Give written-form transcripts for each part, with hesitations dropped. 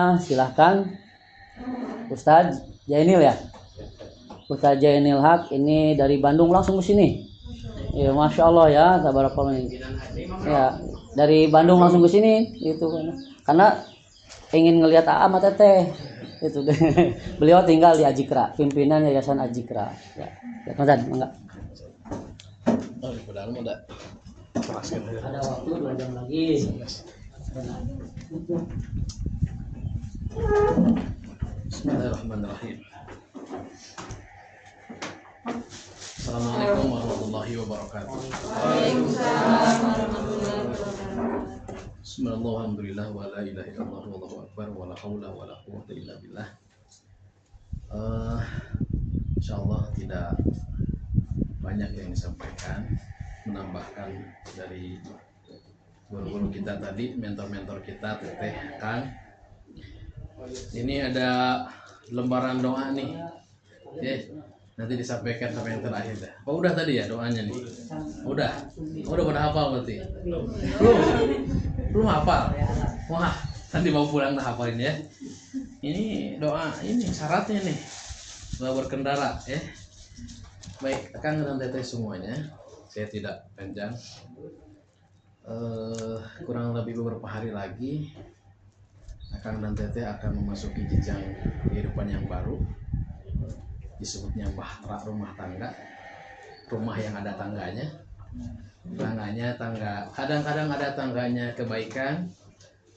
pertama silahkan Ustadz Jainil ya. Ustadz Jainil Haq ini dari Bandung langsung ke sini. Ya, Masya Allah ya, tabarakallah. Ya, dari Bandung langsung ke sini itu karena ingin ngelihat Aa sama Teteh. Itu beliau tinggal di Ajikra, pimpinan Yayasan Ajikra. Ya, Mas enggak. Oh, di pedang ada. Ada waktu 2 jam lagi. Bismillahirrahmanirrahim. Assalamualaikum warahmatullahi wabarakatuh. Waalaikumsalam warahmatullahi wabarakatuh. Bismillah, alhamdulillah, wa la ilaha illallah, wallahu akbar, wa la hawla wa la quwwata illa billah. Insyaallah tidak banyak yang disampaikan, menambahkan dari guru-guru kita tadi, mentor-mentor kita, Teteh, Kang. Ini ada lembaran doa nih. Oke, nanti disampaikan sampai yang terakhir dah. Oh, udah tadi ya doanya nih. Udah pada hafal berarti. Belum hafal. Wah, nanti mau pulang dah hafalin ya. Ini doa ini syaratnya nih. Doa berkendara ya. Baik, Kang dan Teteh semuanya. Saya tidak panjang. Kurang lebih beberapa hari lagi Akang dan Teteh akan memasuki jenjang kehidupan yang baru, disebutnya bahtera rumah tangga, rumah yang ada tangganya, tangga. Kadang-kadang ada tangganya kebaikan,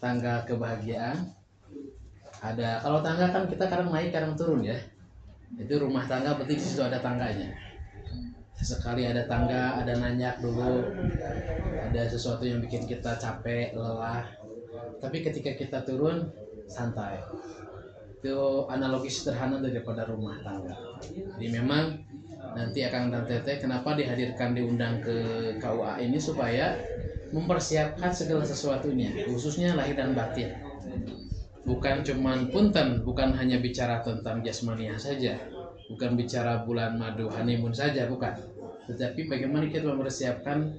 tangga kebahagiaan. Ada kalau tangga kan kita kadang naik kadang turun ya. Itu rumah tangga berarti di situ ada tangganya. Sesekali ada tangga, ada nanjak dulu, ada sesuatu yang bikin kita capek, lelah. Tapi ketika kita turun, santai. Itu analogi sederhana daripada rumah tangga. Jadi memang nanti Akang dan Teteh kenapa diundang ke KUA ini supaya mempersiapkan segala sesuatunya, khususnya lahir dan batin. Bukan cuman punten, bukan hanya bicara tentang jasmaniah saja, bukan bicara bulan madu honeymoon saja, bukan. Tetapi bagaimana kita mempersiapkan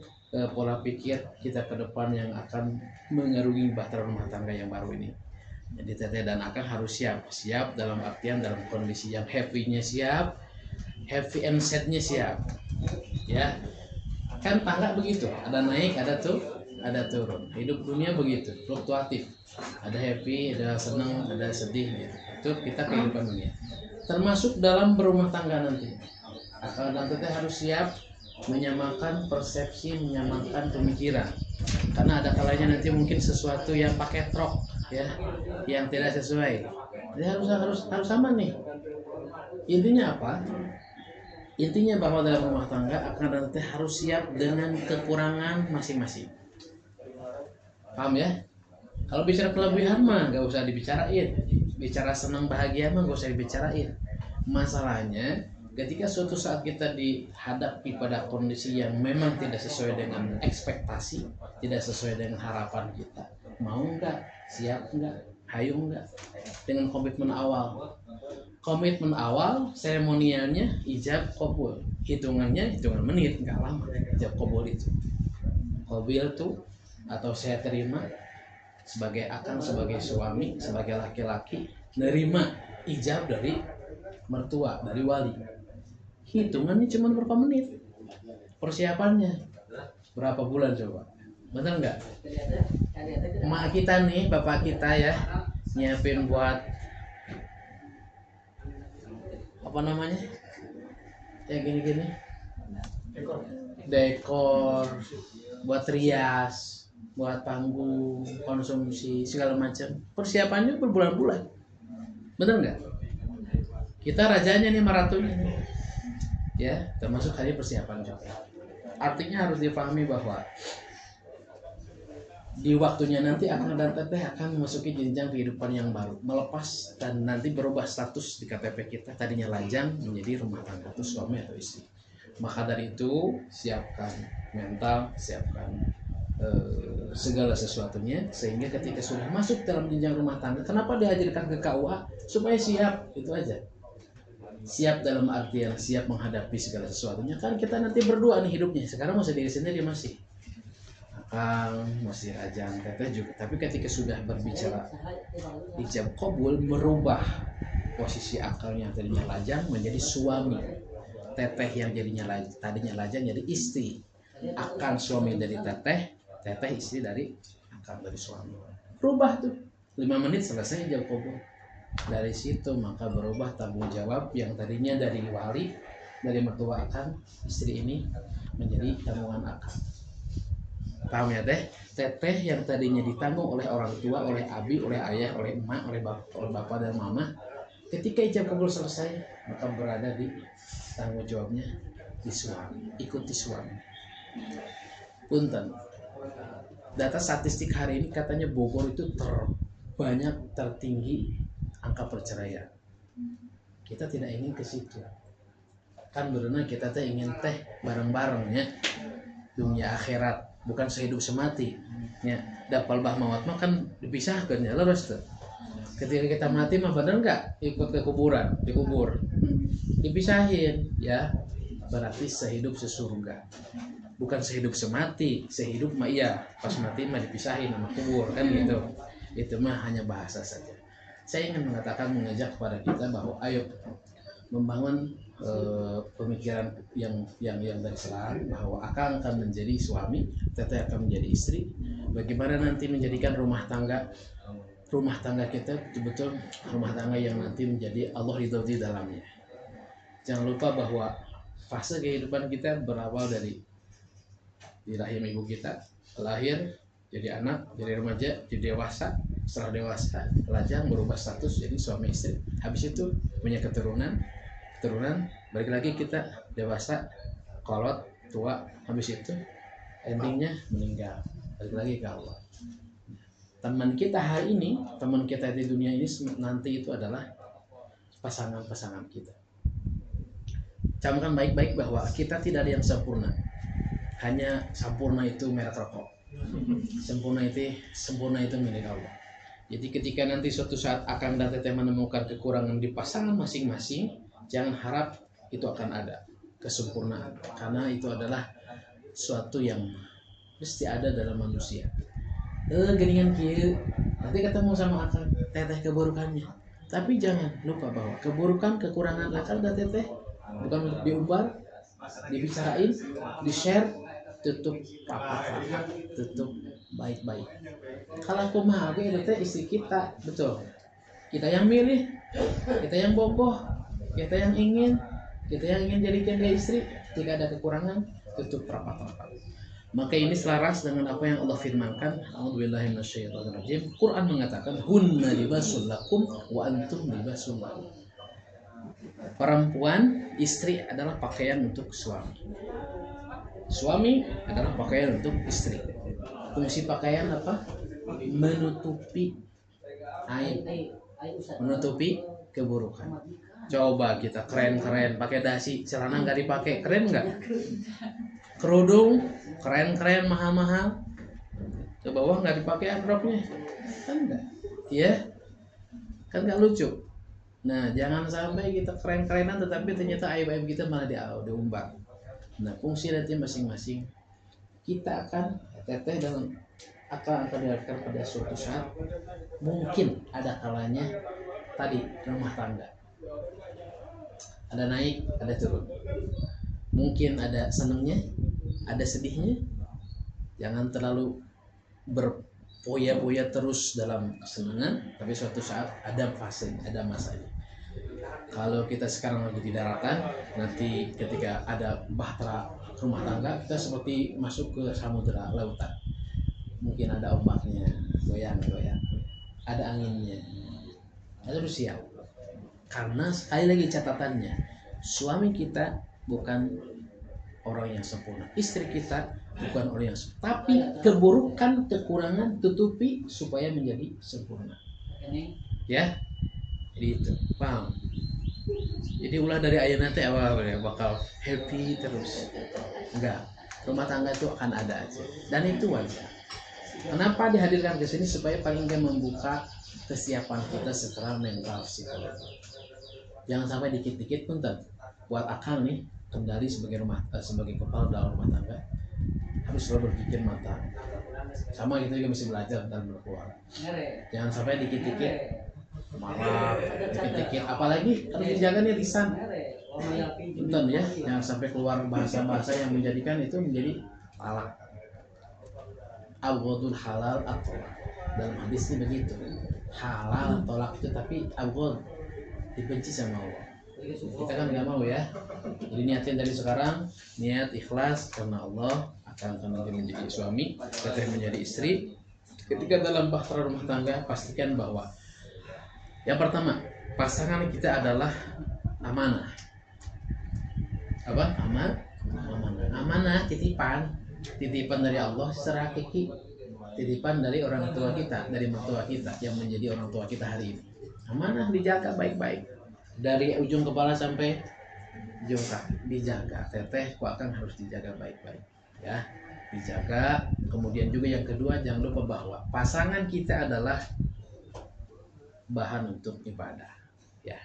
pola pikir kita ke depan yang akan mengarungi bahtera rumah tangga yang baru ini. Jadi Teteh dan Akang harus siap dalam artian dalam kondisi yang happy-nya siap, happy and sad-nya siap. Ya. Kan tangga begitu, ada naik, ada turun. Hidup dunia begitu, fluktuatif. Ada happy, ada senang, ada sedih gitu. Itu kita kehidupan dunia. Termasuk dalam berumah tangga nanti. Akang dan Teteh harus siap menyamakan persepsi, menyamakan pemikiran. Karena ada kalanya nanti mungkin sesuatu yang pakai trok ya, yang tidak sesuai. Jadi harus sama nih. Intinya apa? Intinya bahwa dalam rumah tangga Akang dan Teteh harus siap dengan kekurangan masing-masing. Paham ya? Kalau bicara kelebihan mah gak usah dibicarain. Bicara senang bahagia mah gak usah dibicarain. Masalahnya ketika suatu saat kita dihadapi pada kondisi yang memang tidak sesuai dengan ekspektasi, tidak sesuai dengan harapan kita, mau nggak, siap nggak, hayu nggak, dengan komitmen awal. Komitmen awal, seremonialnya ijab qabul, hitungan menit, nggak lama ijab qabul itu. Qabil tuh atau saya terima sebagai akang, sebagai suami, sebagai laki-laki, nerima ijab dari mertua, dari wali. Hitungannya cuma berapa menit, persiapannya berapa bulan coba, bener nggak? Emak kita nih, bapak kita ya, nyiapin buat apa namanya, ya gini-gini, dekor, buat rias, buat panggung, konsumsi segala macam, persiapannya berbulan-bulan, bener nggak? Kita rajanya nih, maratunya nih. Ya, termasuk hari persiapan juga. Artinya harus dipahami bahwa di waktunya nanti Akang dan Teteh akan memasuki jenjang kehidupan yang baru, melepas dan nanti berubah status di KTP kita, tadinya lajang menjadi rumah tangga atau suami atau istri. Maka dari itu siapkan mental, siapkan segala sesuatunya, sehingga ketika sudah masuk dalam jenjang rumah tangga, kenapa dihadirkan ke KUA? Supaya siap, itu aja. Siap dalam artian siap menghadapi segala sesuatunya. Kan kita nanti berdua nih hidupnya. Sekarang masih diri sendiri masih. akang masih ajang teteh juga, tapi ketika sudah berbicara ijab kabul merubah posisi akang yang tadinya lajang menjadi suami, teteh yang tadinya lajang jadi istri, akang suami dari teteh, teteh istri dari akang dari suami. Berubah tuh 5 menit selesai ijab kabul. Dari situ maka berubah tanggung jawab yang tadinya dari wali, dari mertua akang istri ini menjadi tanggungan akang. Paham ya teh? Teteh yang tadinya ditanggung oleh orang tua, oleh abi, oleh ayah, oleh emak, oleh bapak dan mama, ketika ijab kabul selesai maka berada di tanggung jawabnya di suami, ikuti suami. Punten, data statistik hari ini katanya Bogor itu tertinggi angka perceraian. Kita tidak ingin ke situ. Kan berenang kita teh ingin teh bareng-bareng ya. Dunia akhirat, bukan sehidup semati. Ya, dapal bah mawat mah kan dipisahkan ya, leres tuh. Ketika kita mati mah bener nggak ikut ke kuburan, dikubur, dipisahin ya. Berarti sehidup sesurga. Bukan sehidup semati, sehidup mah iya, pas mati mah dipisahin sama kubur kan gitu. Itu mah hanya bahasa saja. Saya ingin mengajak kepada kita bahwa ayo membangun pemikiran yang dari selang bahwa akang akan menjadi suami, teteh akan menjadi istri. Bagaimana nanti menjadikan rumah tangga kita betul-betul rumah tangga yang nanti menjadi Allah ridho di dalamnya. Jangan lupa bahwa fase kehidupan kita berawal dari di rahim ibu kita, lahir, jadi anak, jadi remaja, jadi dewasa. Setelah dewasa, lajang berubah status jadi suami istri. Habis itu punya keturunan, balik lagi kita dewasa, kolot, tua. Habis itu endingnya meninggal, balik lagi ke Allah. Teman kita hari ini, teman kita di dunia ini nanti itu adalah pasangan-pasangan kita. Camkan baik-baik bahwa kita tidak ada yang sempurna. Hanya sempurna itu merek rokok. Sempurna itu milik Allah. Jadi ketika nanti suatu saat akang dan teteh menemukan kekurangan di pasangan masing-masing, jangan harap itu akan ada kesempurnaan, karena itu adalah suatu yang mesti ada dalam manusia. Geningan kieu, nanti ketemu sama akang teteh keburukannya. Tapi jangan lupa bahwa keburukan, kekurangan akang dan teteh bukan untuk diumbar, dibicarain, di-share, tutup rapat-rapat, tutup baik-baik. Kalau kumaha ge teh istri kita, betul. Kita yang milih, kita yang bogoh, kita yang ingin jadikan dia istri. Jika ada kekurangan, tutup rapat-rapat. Maka ini selaras dengan apa yang Allah firmankan. A'udzubillahi minasyaitonirrajim. Quran mengatakan hunna libasul lakum wa antum libasul lahum. Perempuan, istri adalah pakaian untuk suami. Suami adalah pakaian untuk istri. Fungsi pakaian apa? Menutupi aib, menutupi keburukan. Coba kita keren-keren pakai dasi, celana nggak dipakai, keren nggak? Kerudung keren-keren mahal-mahal, ke bawah nggak dipakai andropnya, kan enggak? Iya, kan nggak lucu. Nah, jangan sampai kita keren-kerenan tetapi ternyata aib-aib kita malah diumbar. Nah, fungsi nanti masing-masing kita akan teteh dan akan dihadapkan pada suatu saat. Mungkin ada kalanya tadi rumah tangga ada naik, ada turun. Mungkin ada senangnya, ada sedihnya. Jangan terlalu berpoya-poya terus dalam kesenangan, tapi suatu saat ada fase, ada masanya. Kalau kita sekarang lagi di daratan, nanti ketika ada bahtera rumah tangga, kita seperti masuk ke samudera lautan. Mungkin ada ombaknya, goyang-goyang, ada anginnya, harus siap. Karena sekali lagi catatannya, suami kita bukan orang yang sempurna, istri kita bukan orang yang sempurna, tapi keburukan, kekurangan tutupi supaya menjadi sempurna. Ya, jadi itu, paham? Jadi ulah dari ayeuna teh awal bakal happy terus. Enggak, rumah tangga itu akan ada aja, dan itu wajar. Kenapa dihadirkan ke sini? Supaya paling nggak membuka kesiapan kita secara mental psikologi. Jangan sampai dikit-dikit pun buat akal nih kendali sebagai kepala dalam rumah tangga harus selalu berpikir matang. Sama gitu juga mesti belajar dalam berkeluarga. Jangan sampai dikit-dikit marah, dikit-dikit apalagi harus dijaga nih lisan. Punten ya, jangan sampai keluar bahasa-bahasa yang menjadikan itu menjadi talak. Abghadul halal at-tolak. Dalam hadis ini begitu. Halal tolak itu, tapi abghad dibenci sama Allah. Kita kan nggak mau ya. Jadi niatin dari sekarang, niat ikhlas karena Allah, akan nanti menjadi suami, teteh menjadi istri. Ketika dalam bahtera rumah tangga, pastikan bahwa yang pertama, pasangan kita adalah amanah. Apa? Amanah, titipan dari Allah secara hakiki, titipan dari orang tua kita, dari mertua kita yang menjadi orang tua kita hari ini. Amanah dijaga baik-baik dari ujung kepala sampai ujung kaki, dijaga. Teteh ku akan harus dijaga baik-baik ya, dijaga. Kemudian juga yang kedua, jangan lupa bahwa pasangan kita adalah bahan untuk ibadah ya.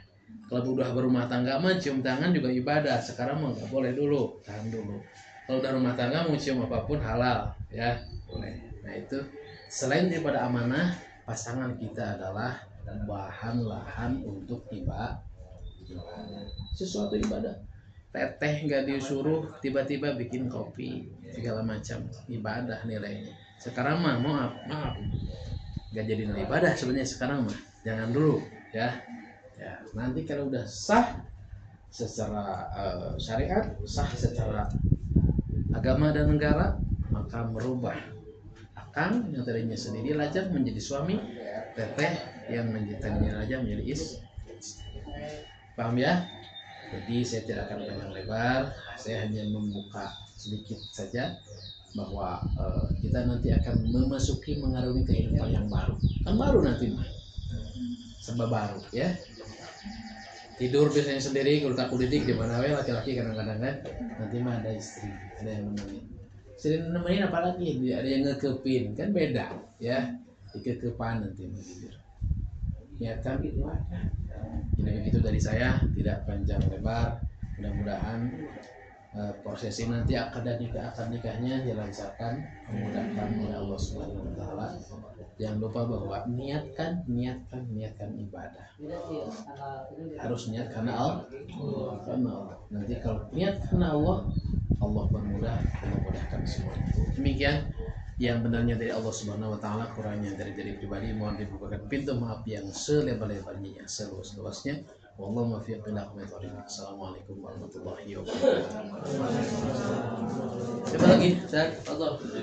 Kalau udah berumah tangga mah cium tangan juga ibadah. Sekarang mah nggak boleh dulu, tahan dulu. Kalau udah rumah tangga mau cium apapun halal ya, boleh. Nah itu selain daripada amanah, pasangan kita adalah bahan lahan untuk ibadah. Sesuatu ibadah. Teteh nggak disuruh tiba-tiba bikin kopi segala macam, ibadah nilainya. Sekarang mah maaf nggak jadi nilai ibadah sebenarnya sekarang mah. Jangan dulu ya. Ya, nanti kalau udah sah secara syariat, sah secara agama dan negara, maka merubah akang yang tadinya sendiri lajang menjadi suami, teteh yang tadinya lajang menjadi istri. Paham ya? Jadi saya tidak akan panjang lebar, saya hanya membuka sedikit saja bahwa kita nanti akan memasuki mengarungi kehidupan yang baru. Kan baru nanti mah, serba baru ya. Tidur biasanya sendiri, kulitik di mana we laki-laki kadang-kadang kan, nanti mah ada istri, ada yang nemenin. Istri nemenin apalagi, ada yang ngekepin, kan beda ya. Dikekepan nanti mah tidur. Niatkan itu aja. Ini begitu dari saya, tidak panjang lebar. Mudah-mudahan prosesi nanti akad nikahnya dilancarkan, memudahkan oleh Allah Subhanahu wa taala. Jangan lupa bahwa niatkan ibadah. Harus niat karena Allah. Nanti kalau niat karena Allah, Allah permudah dan memudahkan semuanya. Demikian yang benarnya dari Allah Subhanahu wa taala, kurangnya dari diri pribadi mohon dibukakan pintu maaf yang selebar-lebarnya, yang seluas-luasnya. Wallahu muwaffiq ila aqwamit thoriq. Assalamualaikum warahmatullahi wabarakatuh. Coba lagi, Ustaz.